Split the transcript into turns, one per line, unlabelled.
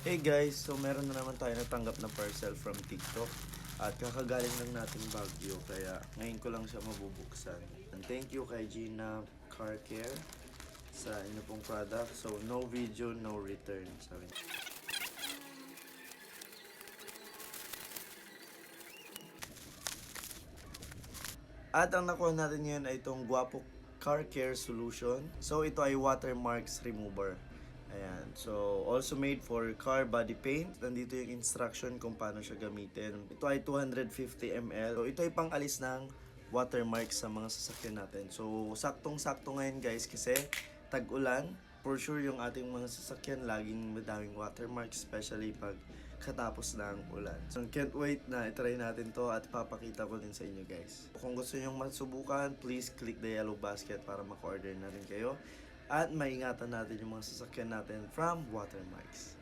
Hey guys, so meron na naman tayo natanggap na parcel from TikTok at kakagaling lang natin Baguio kaya ngayon ko lang siya mabubuksan. And thank you kay Gina Car Care sa inyo pong product. So no video, no return. Sabi niya. At ang nakuha natin ngayon ay itong Guapo Car Care Solution. So ito ay watermarks remover. Ayan. So, also made for car body paint. Nandito yung instruction kung paano siya gamitin. Ito ay 250 ml. So, ito ay pang-alis ng watermarks sa mga sasakyan natin. So, saktong-sakto ngayon guys kasi tag-ulan. For sure yung ating mga sasakyan laging madaming watermarks, especially pag katapos ng ulan. So, can't wait na itry natin to at papakita ko din sa inyo guys. Kung gusto nyo masubukan, please click the yellow basket para maka-order na rin kayo. At maingatan natin yung mga sasakyan natin from watermarks.